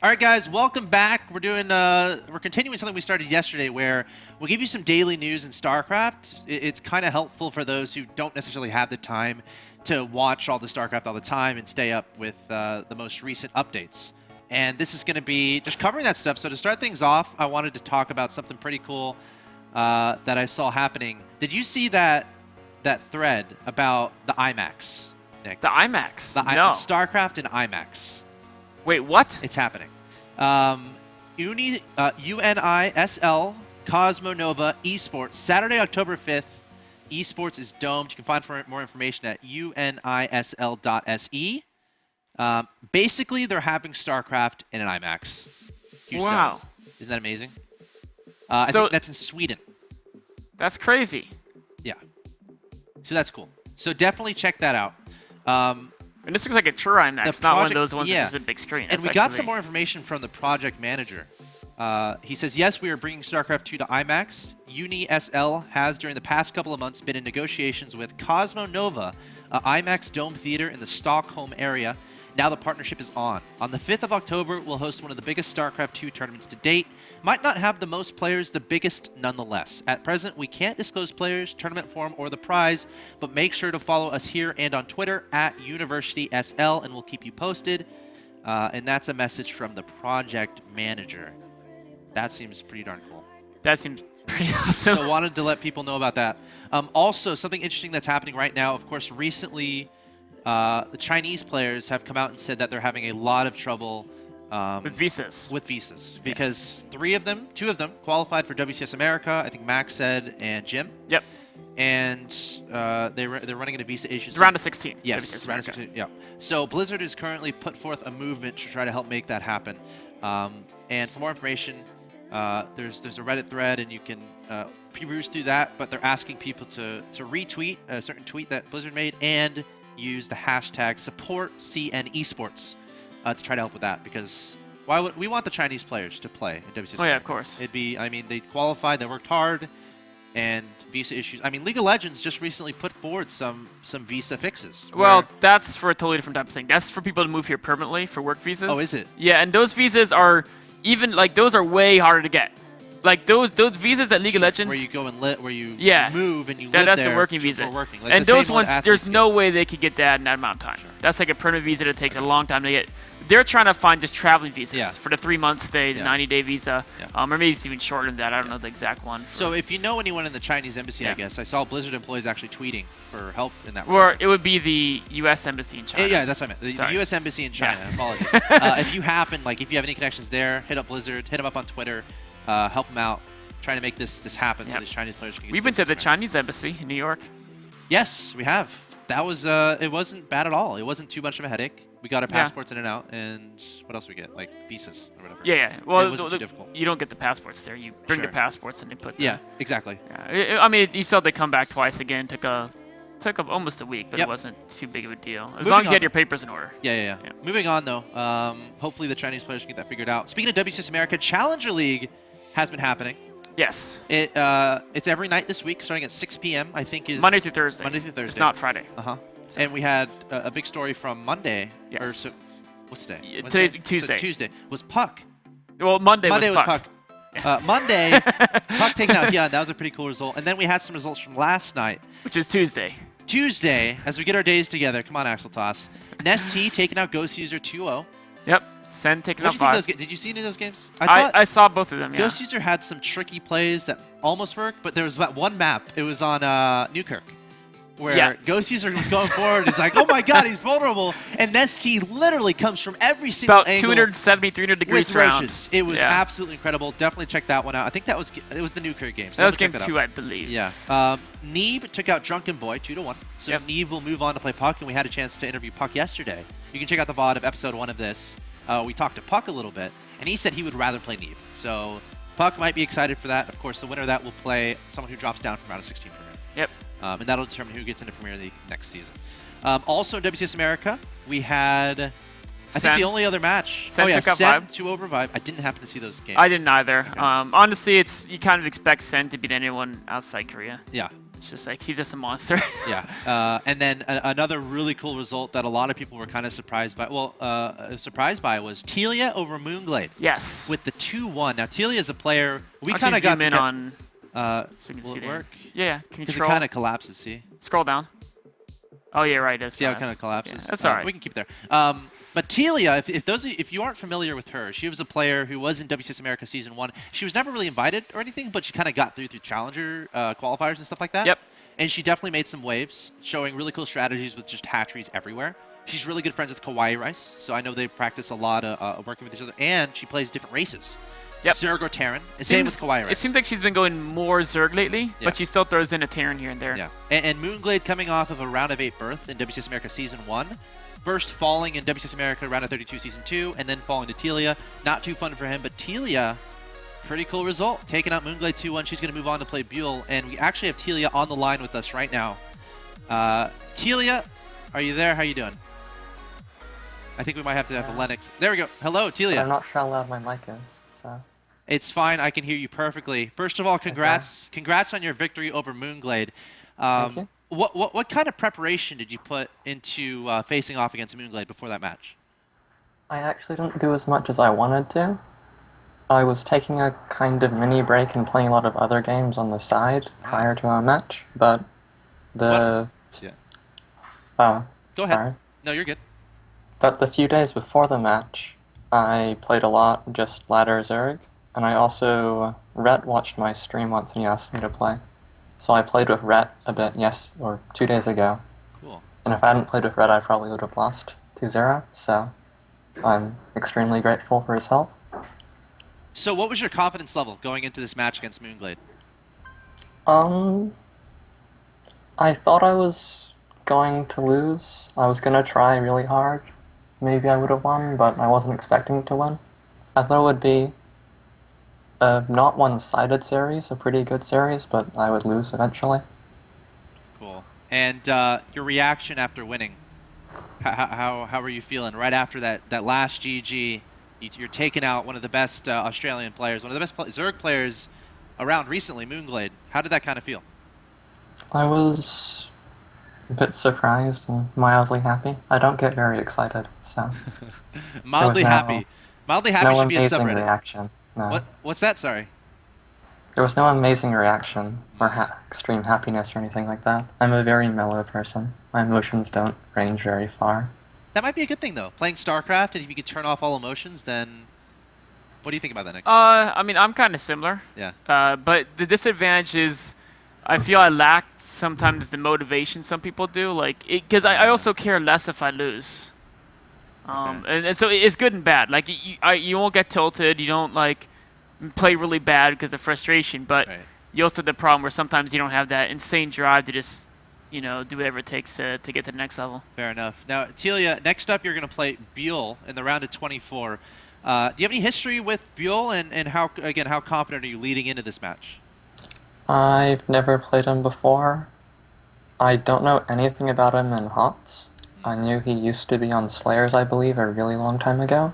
All right, guys, welcome back. We're continuing something we started yesterday, where we'll give you some daily news in Starcraft. It's kind of helpful for those who don't necessarily have the time to watch all the Starcraft all the time and stay up with the most recent updates. And this is going to be just covering that stuff. So to start things off, I wanted to talk about something pretty cool that I saw happening. Did you see that thread about the IMAX, Nick? The IMAX? No. Starcraft and IMAX. Wait, what? It's happening. UNISL Cosmo Nova Esports, Saturday, October 5th. Esports is domed. You can find more information at unisl.se. Basically, they're having StarCraft in an IMAX. Huge wow. dome. Isn't that amazing? I think that's in Sweden. That's crazy. Yeah. So that's cool. So definitely check that out. And this looks like a true IMAX, not one of those ones that's just a big screen. And we got some more information from the project manager. He says, yes, we are bringing StarCraft 2 to IMAX. UniSL has, during the past couple of months, been in negotiations with Cosmo Nova, an IMAX Dome theater in the Stockholm area. Now the partnership is on. On the 5th of October, we'll host one of the biggest StarCraft 2 tournaments to date. Might not have the most players, the biggest nonetheless. At present, we can't disclose players, tournament form, or the prize, but make sure to follow us here and on Twitter at UniversitySL, and we'll keep you posted. And that's a message from the project manager. That seems pretty darn cool. That seems pretty awesome. So I wanted to let people know about that. Also, something interesting that's happening right now, of course, recently, the Chinese players have come out and said that they're having a lot of trouble with visas. Because two of them qualified for WCS America. I think Max said, and Jim. Yep. And they're running into visa issues. It's round of 16. Yes, round of 16. Yeah. So Blizzard has currently put forth a movement to try to help make that happen. And for more information, there's a Reddit thread, and you can peruse through that. But they're asking people to retweet a certain tweet that Blizzard made and use the hashtag #SupportCNEsports to try to help with that, because we want the Chinese players to play in WCS. Oh yeah, of course. They qualified, they worked hard, and visa issues. I mean, League of Legends just recently put forward some visa fixes. Well, that's for a totally different type of thing. That's for people to move here permanently for work visas. Oh, is it? Yeah, and those visas are those are way harder to get. Like those visas at League of Legends, where you go and move and you live that's there a working visa. Like and those ones, there's no way they could get that in that amount of time. Sure. That's like a permanent visa that takes a long time to get. They're trying to find just traveling visas for the 3-month stay, the 90-day visa, or maybe it's even shorter than that. I don't know the exact one. So if you know anyone in the Chinese embassy, I guess I saw Blizzard employees actually tweeting for help in that. Or it would be the U.S. embassy in China. Yeah, that's what I meant. The U.S. embassy in China. Yeah. Apologies. If you happen, if you have any connections there, hit up Blizzard, hit them up on Twitter, help them out. Trying to make this happen so these Chinese players can get. We've been to the Chinese embassy in New York. Yes, we have. That was it wasn't bad at all. It wasn't too much of a headache. We got our passports in and out, and what else we get? Like visas or whatever. Yeah. Well, it wasn't too difficult. You don't get the passports there. You bring the passports and they put. Yeah, exactly. Yeah. I mean, you saw they come back twice again. Took almost a week, but it wasn't too big of a deal. As long as you had your papers in order. Yeah. Moving on though. Hopefully the Chinese players can get that figured out. Speaking of WCS America, Challenger League has been happening. Yes. It's every night this week, starting at 6 p.m. I think is Monday through Thursday. It's not Friday. So. And we had a big story from Monday. Yes. What's today? Today's Tuesday. So Tuesday was Puck. Well, Monday was Puck. Monday, Puck taken out. Yeah, that was a pretty cool result. And then we had some results from last night, which is Tuesday. Tuesday, as we get our days together. Come on, Axeltoss. Nestea taking out Ghost User 2-0. Yep. Sen taking out 5. Did you see any of those games? I saw both of them, yeah. Ghost User had some tricky plays that almost worked, but there was that one map. It was on Newkirk, where Ghost User was going forward. He's like, oh my god, he's vulnerable. And Nestea literally comes from every single angle. About 270, 300 degrees around. It was absolutely incredible. Definitely check that one out. I think it was the Newkirk game. So that was game 2, I believe. Yeah. Neeb took out Drunken Boy 2-1. So Neeb will move on to play Puck, and we had a chance to interview Puck yesterday. You can check out the VOD of episode 1 of this. We talked to Puck a little bit, and he said he would rather play Neeb. So Puck might be excited for that. Of course, the winner of that will play someone who drops down from round of 16 for him. Yep. And that'll determine who gets into Premier League next season. Also in WCS America, we had, I think the only other match. Sen took out Sen Vibe. 2-over Vibe. I didn't happen to see those games. I didn't either. Okay. Honestly, you kind of expect Sen to beat anyone outside Korea. Yeah. It's just like he's just a monster. Yeah. And then another really cool result that a lot of people were kind of surprised by. Well, surprised by was Telia over Moonglade. Yes. With the 2-1. Now Telia is a player we I'll kind of got zoom to in get, on. So you can will see it there. work? Yeah. Because it Control. kind of collapses. See. Scroll down. Oh yeah, right. It See how it kind of collapses. Yeah, that's all right. We can keep there. But Telia, if you aren't familiar with her, she was a player who was in WCS America Season 1. She was never really invited or anything, but she kind of got through Challenger qualifiers and stuff like that. Yep. And she definitely made some waves, showing really cool strategies with just hatcheries everywhere. She's really good friends with Kawaii Rice, so I know they practice a lot of working with each other. And she plays different races. Yep. Zerg or Terran. Same with Kawaii Rice. It seems like she's been going more Zerg lately, but she still throws in a Terran here and there. Yeah. And Moonglade coming off of a round of 8 berth in WCS America Season 1. First falling in WCS America round of 32 Season 2, and then falling to Telia. Not too fun for him, but Telia, pretty cool result. Taking out Moonglade 2-1. She's going to move on to play Buell, and we actually have Telia on the line with us right now. Telia, are you there? How you doing? I think we might have to have Lennox. There we go. Hello, Telia. I'm not sure how loud my mic is, so... It's fine. I can hear you perfectly. First of all, congrats! Okay. Congrats on your victory over Moonglade. Thank you. What kind of preparation did you put into facing off against Moonglade before that match? I actually didn't do as much as I wanted to. I was taking a kind of mini break and playing a lot of other games on the side prior to our match, but the... What? Yeah. Oh, Go sorry. ahead. No, you're good. But the few days before the match, I played a lot just ladder Zerg, and I also... Rhett watched my stream once and he asked me to play. So I played with Rhett a bit, 2 days ago. Cool. And if I hadn't played with Rhett, I probably would have lost 2-0, so I'm extremely grateful for his help. So what was your confidence level going into this match against Moonglade? I thought I was going to lose. I was going to try really hard. Maybe I would have won, but I wasn't expecting to win. I thought it would be a not one-sided series, a pretty good series, but I would lose eventually. Cool. And your reaction after winning, how were you feeling right after that last GG? You're taking out one of the best Australian players, one of the best Zerg players around recently, Moonglade. How did that kind of feel? I was a bit surprised and mildly happy. I don't get very excited, so... Mildly happy. Mildly happy should be a subreddit. Reaction. No. What's that? Sorry. There was no amazing reaction or extreme happiness or anything like that. I'm a very mellow person. My emotions don't range very far. That might be a good thing, though. Playing Starcraft, and if you could turn off all emotions, then... What do you think about that, Nick? I mean, I'm kind of similar. Yeah. But the disadvantage is I feel I lack sometimes the motivation some people do. Like, because I also care less if I lose. And so it's good and bad. Like, you won't get tilted. You don't, like, play really bad because of frustration. But you also have the problem where sometimes you don't have that insane drive to just... do whatever it takes to get to the next level. Fair enough. Now, Telia, next up you're going to play Buell in the round of 24. Do you have any history with Buell, and how confident are you leading into this match? I've never played him before. I don't know anything about him in HOTS. I knew he used to be on Slayers, I believe, a really long time ago,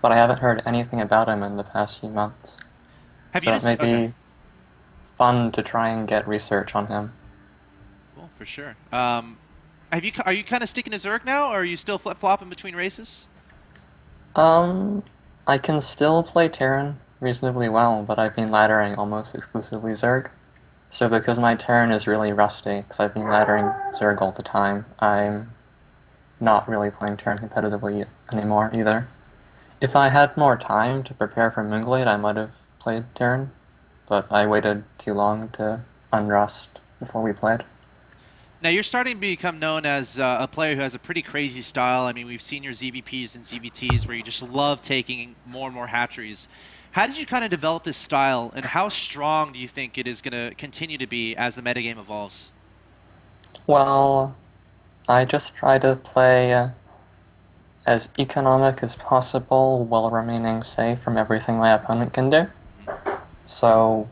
but I haven't heard anything about him in the past few months. So it may be fun to try and get research on him. For sure. Are you kind of sticking to Zerg now, or are you still flip-flopping between races? I can still play Terran reasonably well, but I've been laddering almost exclusively Zerg. So because my Terran is really rusty, because I've been laddering Zerg all the time, I'm not really playing Terran competitively anymore either. If I had more time to prepare for Moonglade, I might have played Terran, but I waited too long to unrust before we played. Now, you're starting to become known as a player who has a pretty crazy style. I mean, we've seen your ZVPs and ZVTs where you just love taking more and more hatcheries. How did you kind of develop this style, and how strong do you think it is going to continue to be as the metagame evolves? Well, I just try to play as economic as possible while remaining safe from everything my opponent can do. So,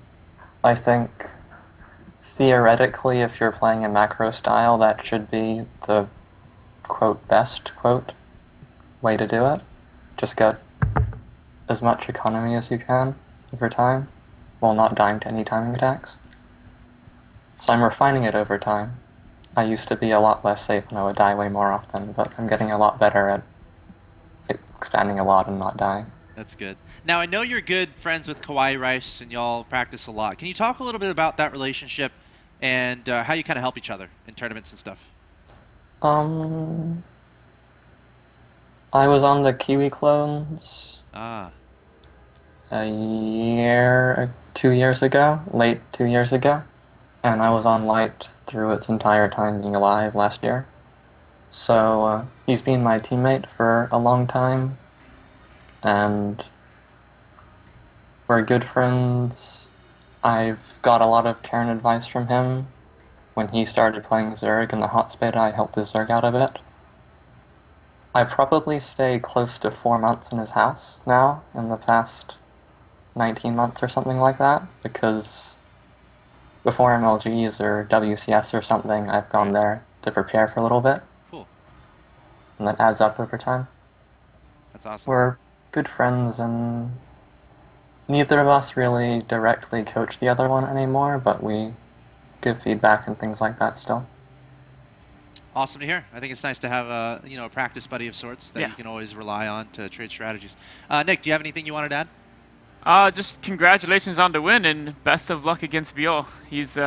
I think... theoretically, if you're playing a macro style, that should be the, quote, best, quote, way to do it. Just get as much economy as you can over time, while not dying to any timing attacks. So I'm refining it over time. I used to be a lot less safe and I would die way more often, but I'm getting a lot better at expanding a lot and not dying. That's good. Now, I know you're good friends with Kawhi Rice and y'all practice a lot. Can you talk a little bit about that relationship and how you kind of help each other in tournaments and stuff? I was on the Kiwi clones Ah. a 2 years ago, late 2 years ago, and I was on Light through its entire time being alive last year. So he's been my teammate for a long time, and we're good friends. I've got a lot of Karen advice from him. When he started playing Zerg in the hot beta, I helped his Zerg out a bit. I probably stay close to 4 months in his house now, in the past 19 months or something like that, because before MLGs or WCS or something, I've gone there to prepare for a little bit. Cool. And that adds up over time. That's awesome. We're good friends, and neither of us really directly coach the other one anymore, but we give feedback and things like that still. Awesome to hear. I think it's nice to have a a practice buddy of sorts that you can always rely on to trade strategies. Nick, do you have anything you wanted to add? Just congratulations on the win and best of luck against Biol. He's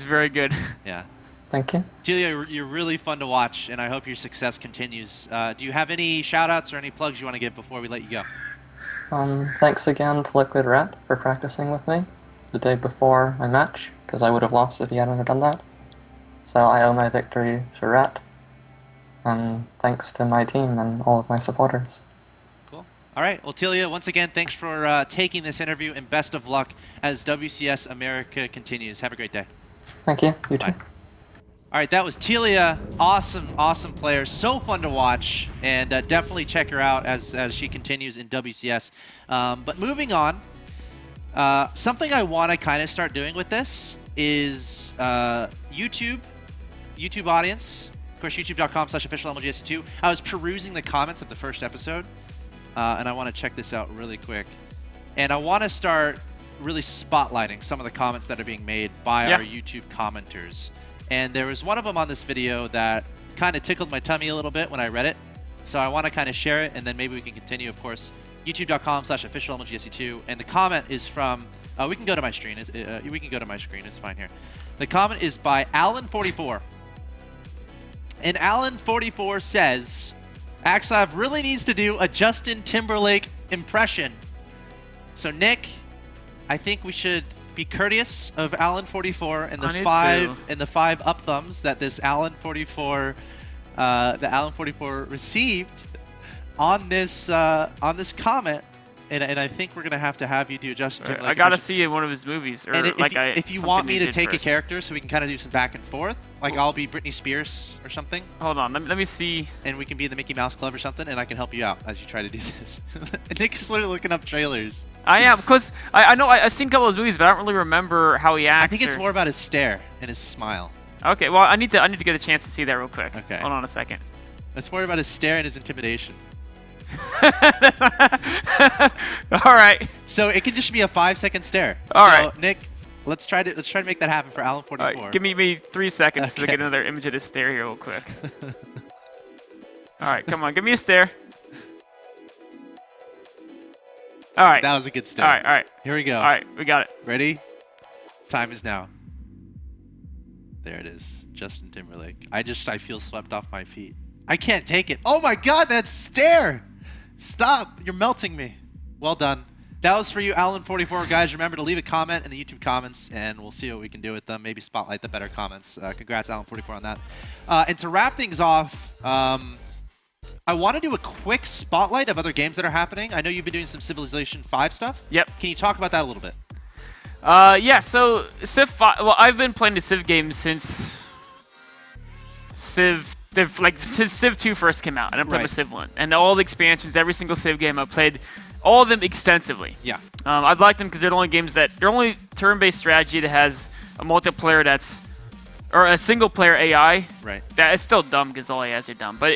very good. Yeah. Thank you. Telia, you're really fun to watch, and I hope your success continues. Do you have any shout-outs or any plugs you want to give before we let you go? Thanks again to Liquid Rat for practicing with me the day before my match, because I would have lost if he hadn't done that. So I owe my victory to Rat, and thanks to my team and all of my supporters. Cool. All right. Well, Telia, once again, thanks for taking this interview, and best of luck as WCS America continues. Have a great day. Thank you. You too. Bye. All right, that was Telia. Awesome, awesome player. So fun to watch, and definitely check her out as she continues in WCS. But moving on, something I want to kind of start doing with this is YouTube audience. Of course, youtube.com/officialmlgsc2. I was perusing the comments of the first episode, and I want to check this out really quick. And I want to start really spotlighting some of the comments that are being made by our YouTube commenters. And there was one of them on this video that kind of tickled my tummy a little bit when I read it. So I want to kind of share it, and then maybe we can continue, of course. youtube.com/officialmlgsc2. And the comment is from, we can go to my screen. We can go to my screen. It's fine here. The comment is by Alan44. And Alan44 says, Axelav really needs to do a Justin Timberlake impression. So Nick, I think we should be courteous of Alan44 and the five up thumbs that this Alan44 received on this comment, and I think we're gonna have you do Justin Timberlake. I gotta see in one of his movies, or and if you want me to take first. a character, so we can kind of do some back and forth, like I'll be Britney Spears or something. Hold on, let me see. And we can be the Mickey Mouse Club or something, and I can help you out as you try to do this. Nick is literally looking up trailers. I am, because I know I've seen a couple of his movies, but I don't really remember how he acts. I think it's more about his stare and his smile. Okay, well I need to get a chance to see that real quick. Okay. Hold on a second. It's more about his stare and his intimidation. All right. So it can just be a 5-second stare. All right, Nick, let's try to make that happen for Alan44. All right, give me 3 seconds to Okay. get another image of this stare here real quick. All right, come on, give me a stare. All right. That was a good stare. All right. Here we go. All right, we got it. Ready? Time is now. There it is. Justin Timberlake. I feel swept off my feet. I can't take it. Oh my God, that stare! Stop! You're melting me. Well done. That was for you, Alan44. Guys, remember to leave a comment in the YouTube comments, and we'll see what we can do with them. Maybe spotlight the better comments. Congrats, Alan44, on that. And to wrap things off, I want to do a quick spotlight of other games that are happening. I know you've been doing some Civilization 5 stuff. Yep. Can you talk about that a little bit? Yeah, so Civ 5, well, I've been playing the Civ games since Civ 2 first came out, and I played with Civ 1. And all the expansions, every single Civ game, I've played all of them extensively. Yeah. I've liked them because they're the only games they're only turn-based strategy that has a multiplayer or a single-player AI. Right. That is still dumb because all AIs are dumb, but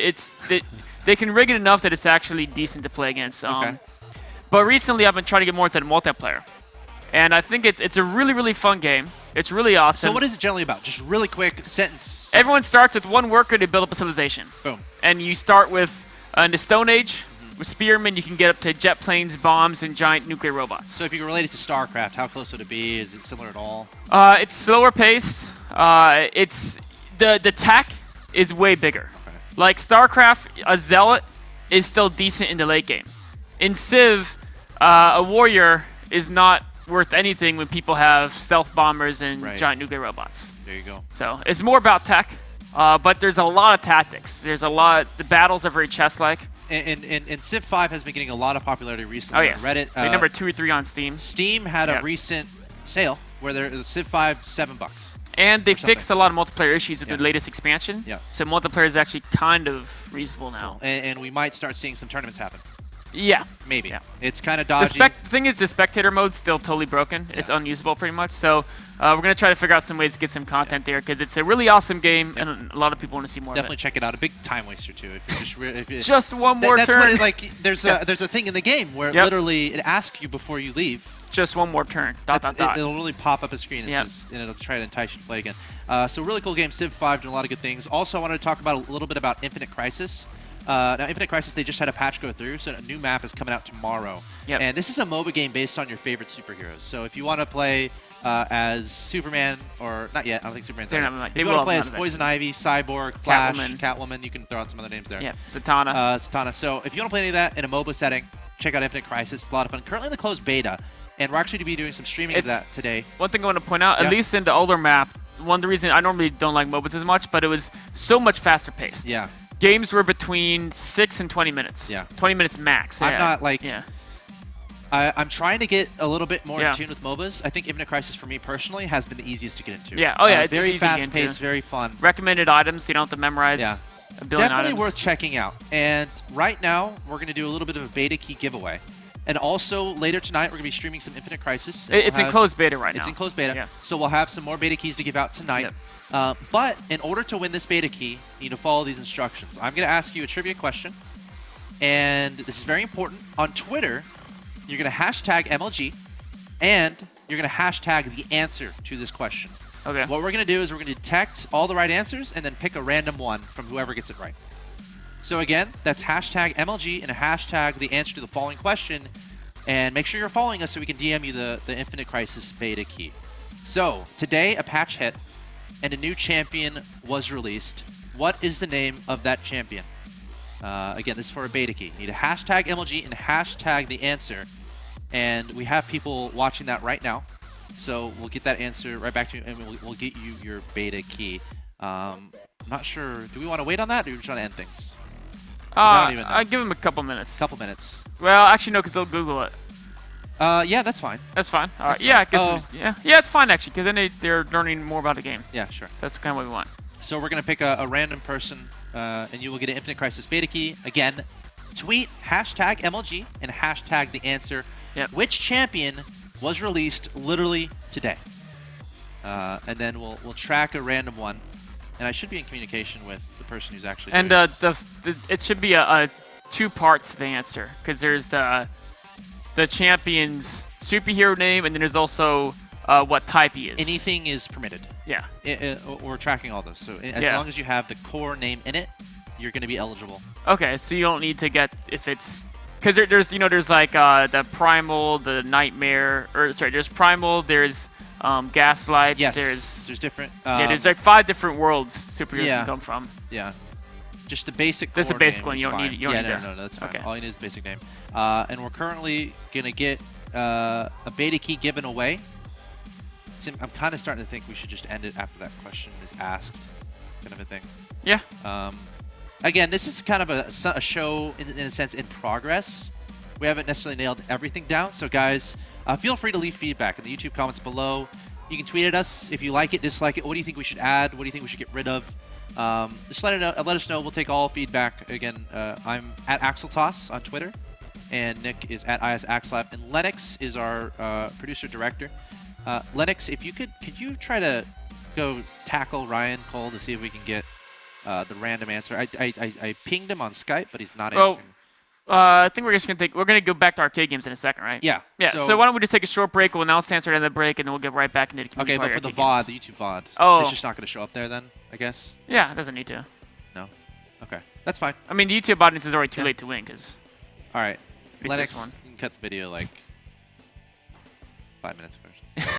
they can rig it enough that it's actually decent to play against. Okay. But recently, I've been trying to get more into the multiplayer, and I think it's a really, really fun game. It's really awesome. So what is it generally about? Just really quick sentence. Everyone starts with one worker to build up a civilization. Boom. And you start with, in the Stone Age, with spearmen, you can get up to jet planes, bombs, and giant nuclear robots. So if you relate it to Starcraft, how close would it be? Is it similar at all? It's slower paced. It's the tech is way bigger. Okay. Like StarCraft, a zealot is still decent in the late game. In Civ, a warrior is not worth anything when people have stealth bombers and giant nuclear robots. There you go. So it's more about tech, but there's a lot of tactics. There's a lot. The battles are very chess-like. And Civ 5 has been getting a lot of popularity recently Oh yes. on Reddit. So number 2 or 3 on Steam. Steam had a recent sale where the Civ 5 $7. And they fixed a lot of multiplayer issues with the latest expansion. Yeah. So multiplayer is actually kind of reasonable now. And we might start seeing some tournaments happen. Yeah. Maybe. Yeah. It's kind of dodgy. The thing is, the spectator mode's still totally broken. It's unusable pretty much. So we're going to try to figure out some ways to get some content there because it's a really awesome game and a lot of people want to see more Definitely of it. check it out. A big time waster too. If you Just one more that's turn. What it, like there's a thing in the game where literally it asks you before you leave. Just one more turn. It'll really pop up a screen and it'll try to entice you to play again. So really cool game. Civ 5 doing a lot of good things. Also, I wanted to talk about a little bit about Infinite Crisis. Now, Infinite Crisis, they just had a patch go through, so a new map is coming out tomorrow. Yep. And this is a MOBA game based on your favorite superheroes. So if you want to play as Superman, or not yet, I don't think Superman's out. If you want to play as Poison Ivy, Cyborg, Flash, Catwoman, you can throw out some other names there. Yeah, Zatanna. Zatanna. So if you want to play any of that in a MOBA setting, check out Infinite Crisis. It's a lot of fun. Currently in the closed beta, and we're actually going to be doing some streaming of that today. One thing I want to point out, at least in the older map, one of the reasons I normally don't like MOBAs as much, but it was so much faster paced. Yeah. Games were between 6 and 20 minutes. Yeah. 20 minutes max. I'm not like... Yeah. I'm trying to get a little bit more in tune with MOBAs. I think Infinite Crisis, for me personally, has been the easiest to get into. Yeah. Oh, yeah. It's very easy fast-paced, very fun. Recommended items, so you don't have to memorize a billion Definitely items. worth checking out. And right now, we're going to do a little bit of a beta key giveaway. And also, later tonight, we're going to be streaming some Infinite Crisis. It's in closed beta right now. It's in closed beta. So we'll have some more beta keys to give out tonight. But in order to win this beta key, you need to follow these instructions. I'm going to ask you a trivia question. And this is very important. On Twitter, you're going to hashtag MLG. And you're going to hashtag the answer to this question. Okay. What we're going to do is we're going to detect all the right answers and then pick a random one from whoever gets it right. So again, that's hashtag MLG and a hashtag the answer to the following question. And make sure you're following us so we can DM you the Infinite Crisis beta key. So today, a patch hit and a new champion was released. What is the name of that champion? Again, this is for a beta key. You need a hashtag MLG and a hashtag the answer. And we have people watching that right now. So we'll get that answer right back to you and we'll get you your beta key. I'm not sure. Do we want to wait on that or do we try to end things? I'll give him a couple minutes. Couple minutes. Well, actually, no, because they'll Google it. Yeah, that's fine. That's fine. All right. Yeah, I guess yeah, it's fine actually, because then they're learning more about the game. Yeah, sure. So that's kind of what we want. So we're gonna pick a random person, and you will get an Infinite Crisis beta key. Again, tweet hashtag MLG and hashtag the answer. Yep. Which champion was released literally today? And then we'll track a random one, and I should be in communication with the person who's actually. And it should be a 2 parts to the answer, because there's the champion's superhero name, and then there's also what type he is. Anything is permitted. Yeah. We're tracking all those. So as long as you have the core name in it, you're going to be eligible. Okay, so you don't need to get if it's because there's like the primal, the nightmare, or sorry, there's primal, there's gaslights, yes, there's different. there's like 5 different worlds superheroes can come from. Yeah. Just the basic. That's the basic one. You don't fine. need. No, that's fine. Okay. All you need is the basic name. And we're currently gonna get a beta key given away. I'm kind of starting to think we should just end it after that question is asked, kind of a thing. Yeah. Again, this is kind of a show in a sense in progress. We haven't necessarily nailed everything down. So guys, feel free to leave feedback in the YouTube comments below. You can tweet at us if you like it, dislike it. What do you think we should add? What do you think we should get rid of? Just let us know. We'll take all feedback. Again, I'm at Axeltoss on Twitter, and Nick is at Axslav, and Lennox is our producer-director. Lennox, if you could you try to go tackle Ryan Cole to see if we can get the random answer? I pinged him on Skype, but he's not answering. I think we're gonna go back to arcade games in a second, right? Yeah. Yeah. So why don't we just take a short break? We'll announce the answer at the end of the break, and then we'll get right back into the community. Okay, but for the VOD, the YouTube VOD, it's just not going to show up there then, I guess. Yeah, it doesn't need to. No. Okay, that's fine. I mean, the YouTube audience is already too late to win because. All right. Lennox, one. you can cut the video like 5 minutes first.